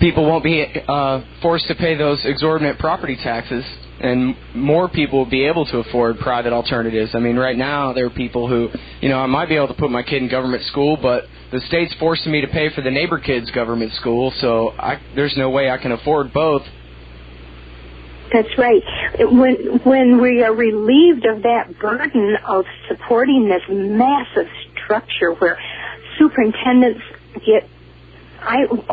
people won't be forced to pay those exorbitant property taxes, and more people will be able to afford private alternatives. Right now there are people who, I might be able to put my kid in government school, but the state's forcing me to pay for the neighbor kid's government school, so there's no way I can afford both. That's right. When we are relieved of that burden of supporting this massive structure where superintendents get...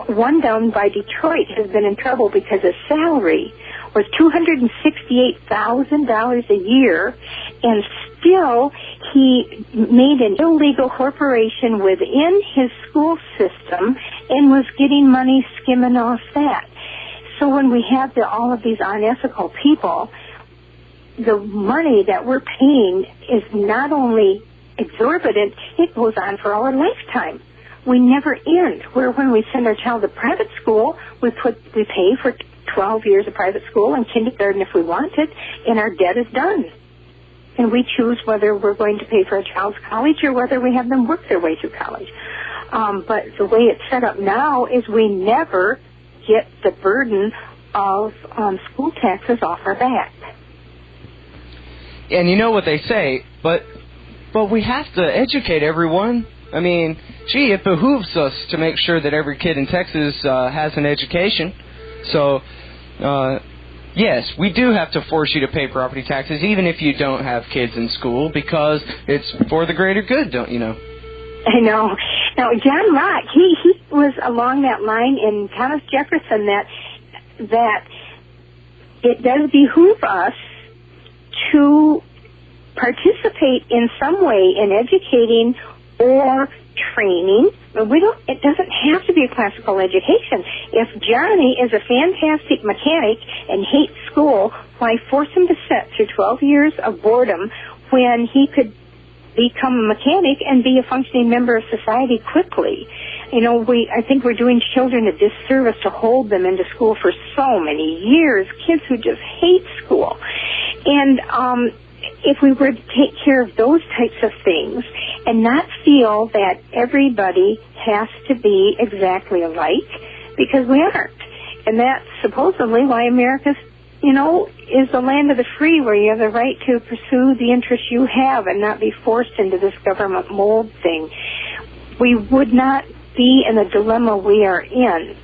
one down by Detroit has been in trouble because his salary was $268,000 a year, and still he made an illegal corporation within his school system and was getting money skimming off that. So when we have all of these unethical people, the money that we're paying is not only exorbitant, it goes on for our lifetime. We never end. Where when we send our child to private school, we pay for 12 years of private school and kindergarten if we want it, and our debt is done. And we choose whether we're going to pay for a child's college or whether we have them work their way through college. But the way it's set up now is we never get the burden of school taxes off our back. And you know what they say, but we have to educate everyone. I mean, gee, it behooves us to make sure that every kid in Texas has an education. So, yes, we do have to force you to pay property taxes, even if you don't have kids in school, because it's for the greater good, don't you know? I know. Now, John Locke, he was along that line in Thomas Jefferson that it does behoove us to participate in some way in educating or training. It doesn't have to be a classical education. If Johnny is a fantastic mechanic and hates school, why force him to sit through 12 years of boredom when he could become a mechanic and be a functioning member of society quickly? You know, I think we're doing children a disservice to hold them into school for so many years, kids who just hate school. And if we were to take care of those types of things and not feel that everybody has to be exactly alike, because we aren't. And that's supposedly why America's, is the land of the free, where you have the right to pursue the interests you have and not be forced into this government mold thing. We would not be in the dilemma we are in.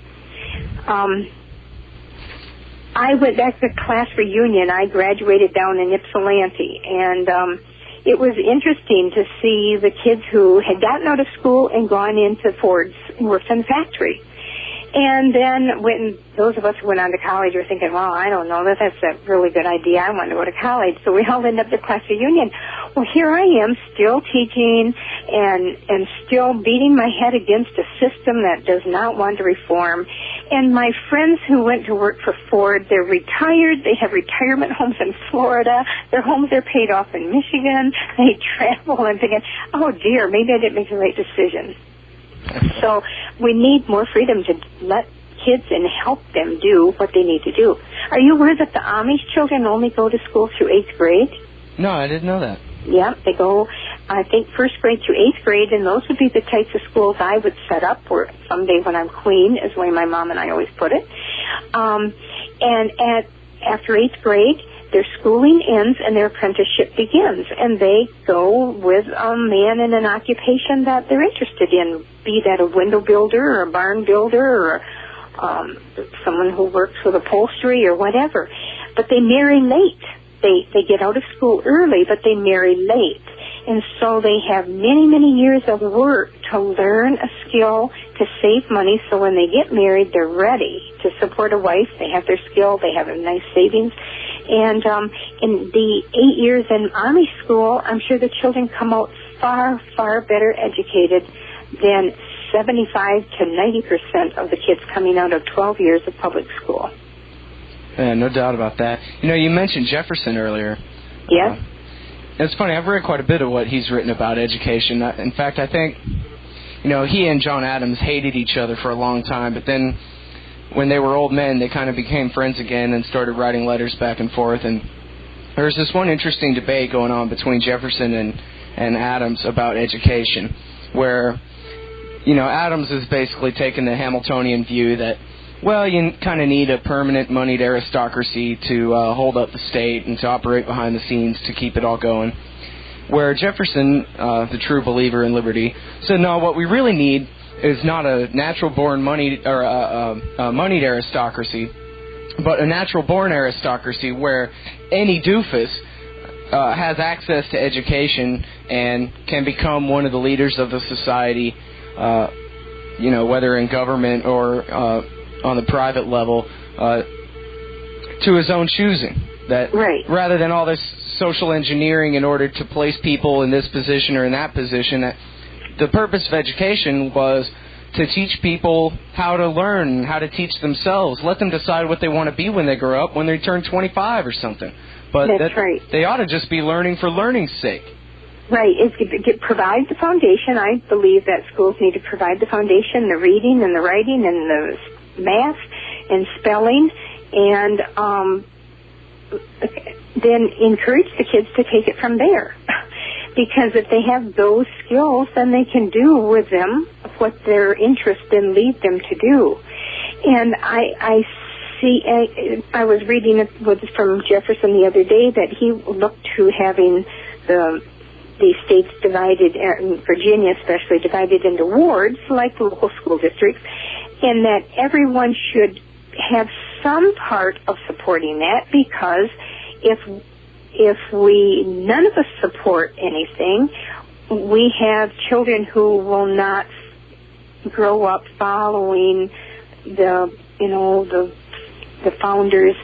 I went back to class reunion. I graduated down in Ypsilanti, and it was interesting to see the kids who had gotten out of school and gone into Ford's and worked in the factory. And then when those of us who went on to college were thinking, well, I don't know, that's a really good idea. I want to go to college. So we all ended up at class reunion. Well, here I am still teaching and still beating my head against a system that does not want to reform. And my friends who went to work for Ford, they're retired. They have retirement homes in Florida. Their homes are paid off in Michigan. They travel and thinking, oh, dear, maybe I didn't make the right decision. So we need more freedom to let kids and help them do what they need to do. Are you aware that the Amish children only go to school through 8th grade? No, I didn't know that. Yeah, they go, I think, 1st grade through 8th grade, and those would be the types of schools I would set up for someday when I'm queen, is the way my mom and I always put it. And after 8th grade, their schooling ends and their apprenticeship begins, and they go with a man in an occupation that they're interested in, be that a window builder or a barn builder or someone who works with upholstery or whatever. But they marry late. They get out of school early, but they marry late. And so they have many, many years of work to learn a skill, to save money, so when they get married, they're ready to support a wife. They have their skill. They have a nice savings. And in the 8 years in Amish school, I'm sure the children come out far, far better educated than 75 to 90% of the kids coming out of 12 years of public school. Yeah, no doubt about that. You mentioned Jefferson earlier. Yes. It's funny, I've read quite a bit of what he's written about education. In fact, I think, he and John Adams hated each other for a long time, but then when they were old men, they kind of became friends again and started writing letters back and forth. And there was this one interesting debate going on between Jefferson and Adams about education, where, Adams is basically taking the Hamiltonian view that, well, you kind of need a permanent moneyed aristocracy to hold up the state and to operate behind the scenes to keep it all going. Where Jefferson, the true believer in liberty, said, no, what we really need is not a natural-born moneyed aristocracy, but a natural-born aristocracy where any doofus has access to education and can become one of the leaders of the society, whether in government or on the private level, to his own choosing. That right. Rather than all this social engineering in order to place people in this position or in that position, that the purpose of education was to teach people how to learn, how to teach themselves. Let them decide what they want to be when they grow up, when they turn 25 or something. But that's right. They ought to just be learning for learning's sake. Right. It provides the foundation. I believe that schools need to provide the foundation, the reading and the writing and the math and spelling, and then encourage the kids to take it from there. Because if they have those skills, then they can do with them what their interest in lead them to do. And I see, I was reading it from Jefferson the other day that he looked to having the states divided, in Virginia especially, divided into wards like the local school districts, and that everyone should have some part of supporting that, because if none of us support anything, we have children who will not grow up following the founders'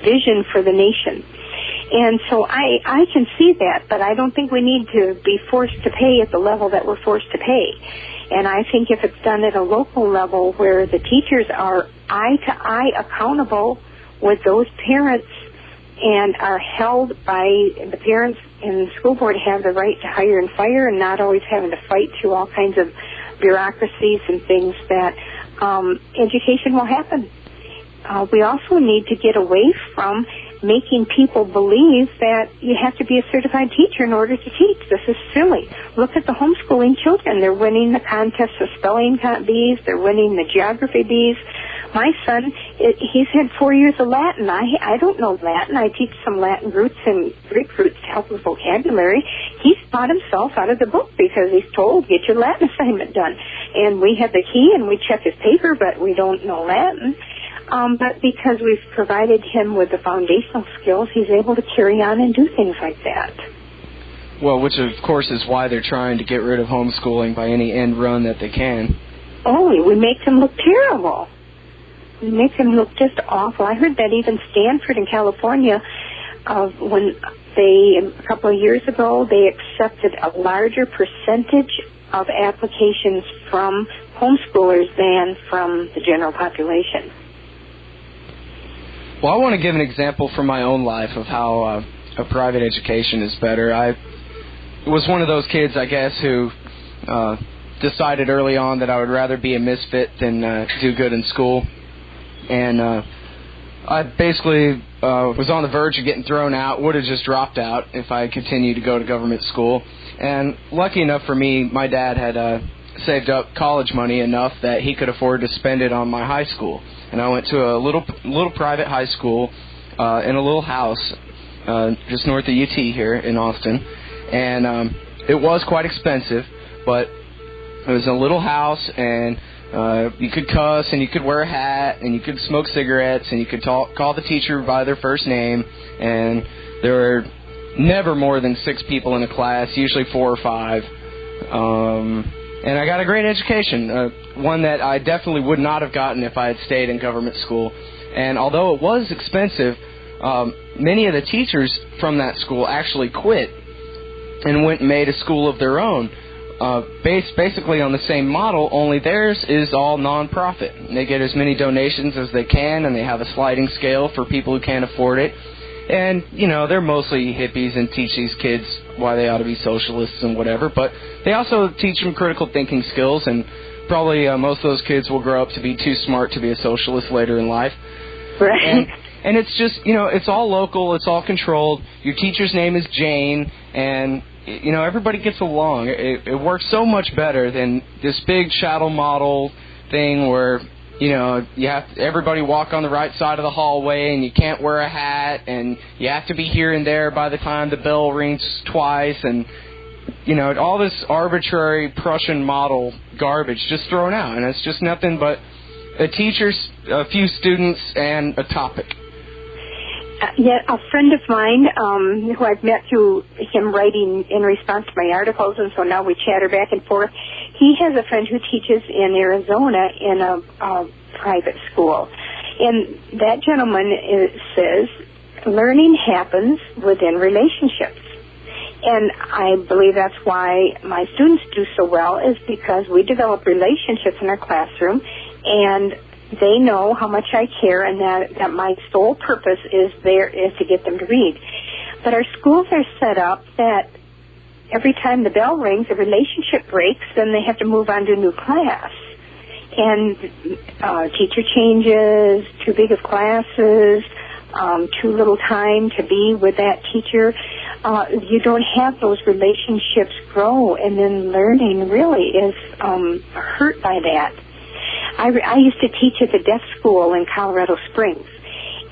vision for the nation. And so I can see that, but I don't think we need to be forced to pay at the level that we're forced to pay. And I think if it's done at a local level where the teachers are eye-to-eye accountable with those parents and are held by the parents, and the school board have the right to hire and fire and not always having to fight through all kinds of bureaucracies and things, that education will happen. We also need to get away from making people believe that you have to be a certified teacher in order to teach. This is silly. Look at the homeschooling children. They're winning the contests of spelling bees. They're winning the geography bees. My son, he's had 4 years of Latin. I don't know Latin. I teach some Latin roots and Greek roots to help with vocabulary. He's taught himself out of the book because he's told, get your Latin assignment done. And we have the key and we check his paper, but we don't know Latin. But because we've provided him with the foundational skills, he's able to carry on and do things like that. Well, which of course is why they're trying to get rid of homeschooling by any end run that they can. Oh, we make them look terrible. We make them look just awful. I heard that even Stanford in California, when they, a couple of years ago, they accepted a larger percentage of applications from homeschoolers than from the general population. Well, I want to give an example from my own life of how a private education is better. I was one of those kids, I guess, who decided early on that I would rather be a misfit than do good in school. And I basically was on the verge of getting thrown out, would have just dropped out if I had continued to go to government school. And lucky enough for me, my dad had saved up college money enough that he could afford to spend it on my high school. And I went to a little private high school in a little house just north of UT here in Austin. And it was quite expensive, but it was a little house, and you could cuss, and you could wear a hat, and you could smoke cigarettes, and you could call the teacher by their first name. And there were never more than 6 people in a class, usually 4 or 5. And I got a great education, one that I definitely would not have gotten if I had stayed in government school. And although it was expensive, many of the teachers from that school actually quit and went and made a school of their own, based basically on the same model, only theirs is all non-profit. They get as many donations as they can, and they have a sliding scale for people who can't afford it. And, you know, they're mostly hippies and teach these kids why they ought to be socialists and whatever, but they also teach them critical thinking skills, and probably most of those kids will grow up to be too smart to be a socialist later in life. Right. And it's just, you know, it's all local, it's all controlled. Your teacher's name is Jane, and, you know, everybody gets along. It works so much better than this big shadow model thing where, you know, you have everybody walk on the right side of the hallway, and you can't wear a hat, and you have to be here and there by the time the bell rings twice, and, you know, all this arbitrary Prussian model garbage just thrown out, and it's just nothing but a teacher, a few students, and a topic. Yeah, a friend of mine who I've met through him writing in response to my articles, and so now we chatter back and forth. He has a friend who teaches in Arizona in a private school. And that gentleman says learning happens within relationships. And I believe that's why my students do so well, is because we develop relationships in our classroom, and they know how much I care, and that my sole purpose is to get them to read. But our schools are set up that every time the bell rings, a relationship breaks, then they have to move on to a new class. And teacher changes, too big of classes, too little time to be with that teacher. You don't have those relationships grow, and then learning really is hurt by that. I used to teach at the deaf school in Colorado Springs,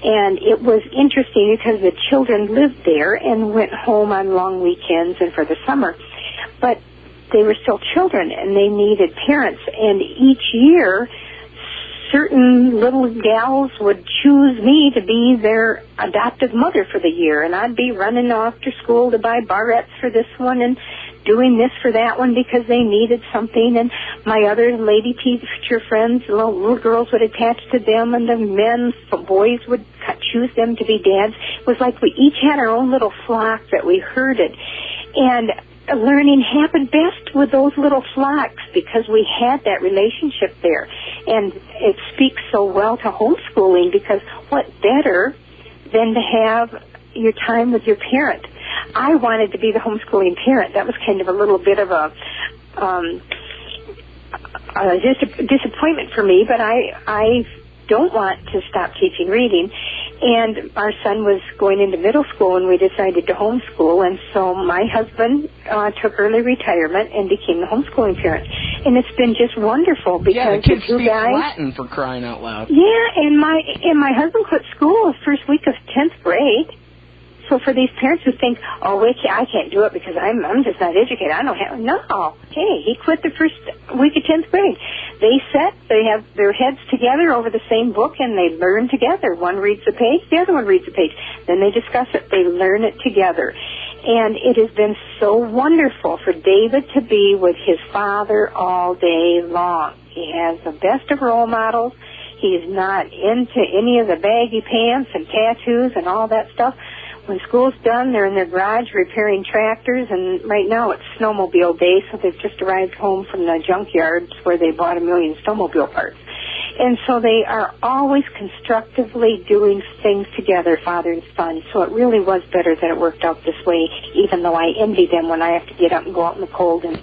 And it was interesting because the children lived there and went home on long weekends and for the summer. But they were still children, and they needed parents. And each year, certain little gals would choose me to be their adoptive mother for the year. And I'd be running off to school to buy barrettes for this one and doing this for that one because they needed something. And my other lady teacher friends, little girls would attach to them, and the boys would choose them to be dads. It was like we each had our own little flock that we herded. And learning happened best with those little flocks because we had that relationship there. And it speaks so well to homeschooling because what better than to have your time with your parent? I wanted to be the homeschooling parent. That was kind of a little bit of a disappointment for me, but I don't want to stop teaching reading. And our son was going into middle school, and we decided to homeschool. And so my husband took early retirement and became the homeschooling parent. And it's been just wonderful because the kids the two speak guys. Latin, for crying out loud. Yeah, and my husband quit school the first week of 10th grade. So for these parents who think, oh, wait, I can't do it because I'm just not educated. I don't have. No. Hey, he quit the first week of 10th grade. They have their heads together over the same book, and they learn together. One reads a page, the other one reads a page. Then they discuss it. They learn it together. And it has been so wonderful for David to be with his father all day long. He has the best of role models. He's not into any of the baggy pants and tattoos and all that stuff. When school's done, they're in their garage repairing tractors, and right now it's snowmobile day, so they've just arrived home from the junkyards where they bought 1 million snowmobile parts. And so they are always constructively doing things together, father and son. So it really was better that it worked out this way, even though I envy them when I have to get up and go out in the cold and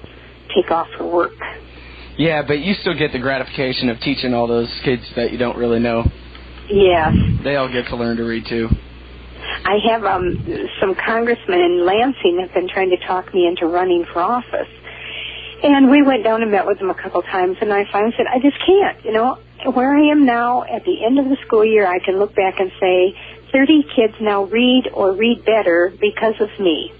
take off for work. Yeah, but you still get the gratification of teaching all those kids that you don't really know. Yes. They all get to learn to read, too. I have some congressmen in Lansing have been trying to talk me into running for office. And we went down and met with them a couple times, and I finally said, I just can't. You know, where I am now, at the end of the school year, I can look back and say, 30 kids now read or read better because of me.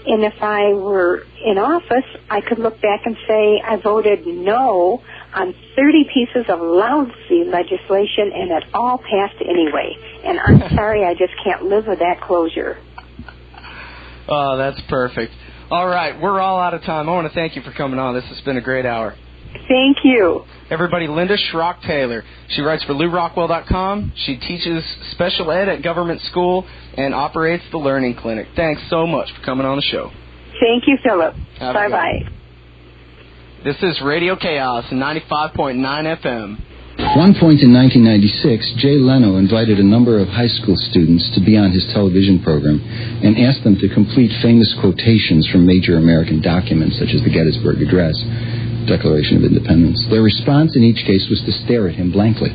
And if I were in office, I could look back and say, I voted no on 30 pieces of lousy legislation, and it all passed anyway. And I'm sorry, I just can't live with that closure. Oh, that's perfect. All right, we're all out of time. I want to thank you for coming on. This has been a great hour. Thank you. Everybody, Linda Schrock Taylor. She writes for LouRockwell.com. She teaches special ed at government school and operates the Learning Clinic. Thanks so much for coming on the show. Thank you, Philip. Bye-bye. This is Radio Chaos, 95.9 FM. One point in 1996, Jay Leno invited a number of high school students to be on his television program and asked them to complete famous quotations from major American documents such as the Gettysburg Address, Declaration of Independence. Their response in each case was to stare at him blankly.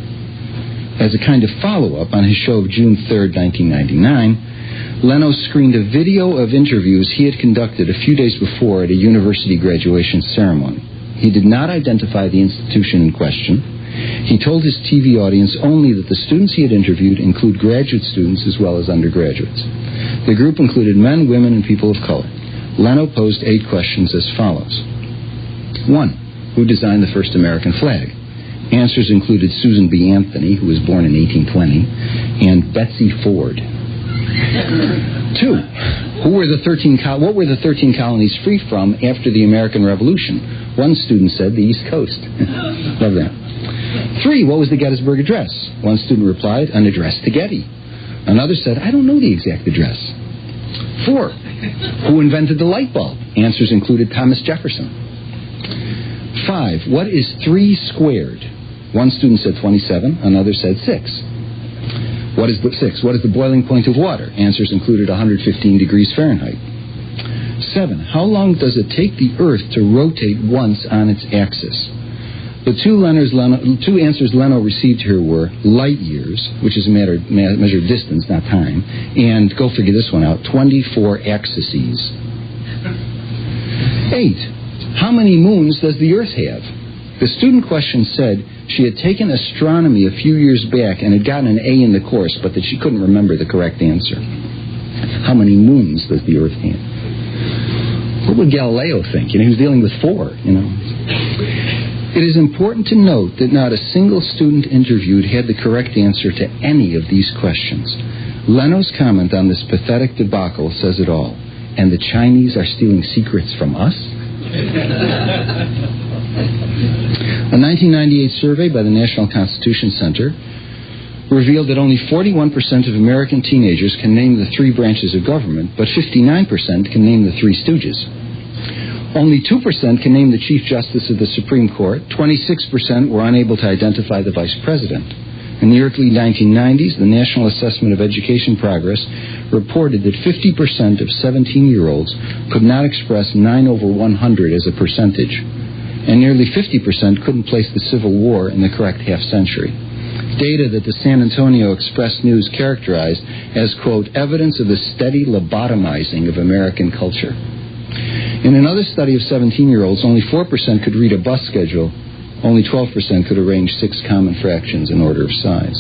As a kind of follow-up on his show of June 3rd, 1999, Leno screened a video of interviews he had conducted a few days before at a university graduation ceremony. He did not identify the institution in question. He told his TV audience only that the students he had interviewed include graduate students as well as undergraduates. The group included men, women, and people of color. Leno posed 8 questions as follows. 1. Who designed the first American flag? Answers included Susan B. Anthony, who was born in 1820, and Betsy Ford. 2. What were the 13 colonies free from after the American Revolution? One student said the East Coast. Love that. 3. What was the Gettysburg Address? One student replied, an address to Getty. Another said, I don't know the exact address. 4. Who invented the light bulb? Answers included Thomas Jefferson. 5. What is 3 squared? One student said 27, another said 6. What is the boiling point of water? Answers included 115 degrees Fahrenheit. 7. How long does it take the Earth to rotate once on its axis? The two answers Leno received here were light years, which is a measured distance, not time, and, go figure this one out, 24 axes. 8. How many moons does the Earth have? The student question said, She had taken astronomy a few years back and had gotten an A in the course, but that she couldn't remember the correct answer. How many moons does the Earth have? What would Galileo think? He was dealing with 4, It is important to note that not a single student interviewed had the correct answer to any of these questions. Leno's comment on this pathetic debacle says it all. And the Chinese are stealing secrets from us? A 1998 survey by the National Constitution Center revealed that only 41% of American teenagers can name the 3 branches of government, but 59% can name the 3 Stooges. Only 2% can name the Chief Justice of the Supreme Court. 26% were unable to identify the Vice President. In the early 1990s, the National Assessment of Education Progress reported that 50% of 17-year-olds could not express 9 over 100 as a percentage, and nearly 50% couldn't place the Civil War in the correct half-century. Data that the San Antonio Express-News characterized as, quote, evidence of the steady lobotomizing of American culture. In another study of 17-year-olds, only 4% could read a bus schedule. Only 12% could arrange 6 common fractions in order of size.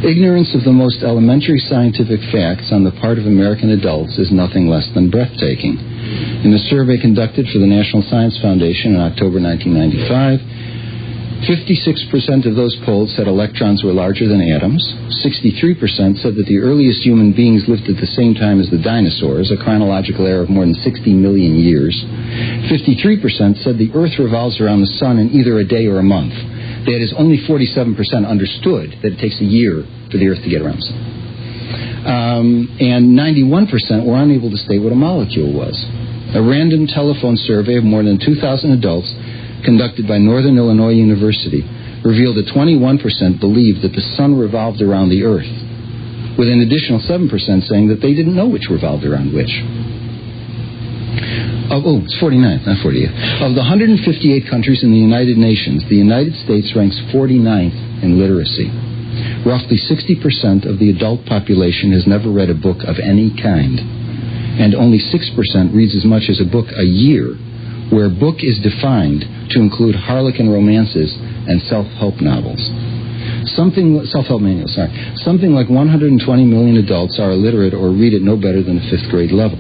Ignorance of the most elementary scientific facts on the part of American adults is nothing less than breathtaking. In a survey conducted for the National Science Foundation in October 1995, 56% of those polled said electrons were larger than atoms. 63% said that the earliest human beings lived at the same time as the dinosaurs, a chronological error of more than 60 million years. 53% said the Earth revolves around the sun in either a day or a month. That is, only 47% understood that it takes a year for the Earth to get around the sun. And 91% were unable to state what a molecule was. A random telephone survey of more than 2,000 adults conducted by Northern Illinois University revealed that 21% believed that the sun revolved around the Earth, with an additional 7% saying that they didn't know which revolved around which. It's 49, not 48. Of the 158 countries in the United Nations, the United States ranks 49th in literacy. Roughly 60% of the adult population has never read a book of any kind, and only 6% reads as much as a book a year, where book is defined to include harlequin romances and self-help novels. Self-help manuals, Something like 120 million adults are illiterate or read at no better than a 5th grade level.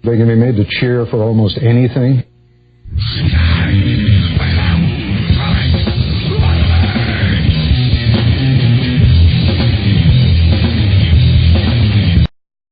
They can be made to cheer for almost anything.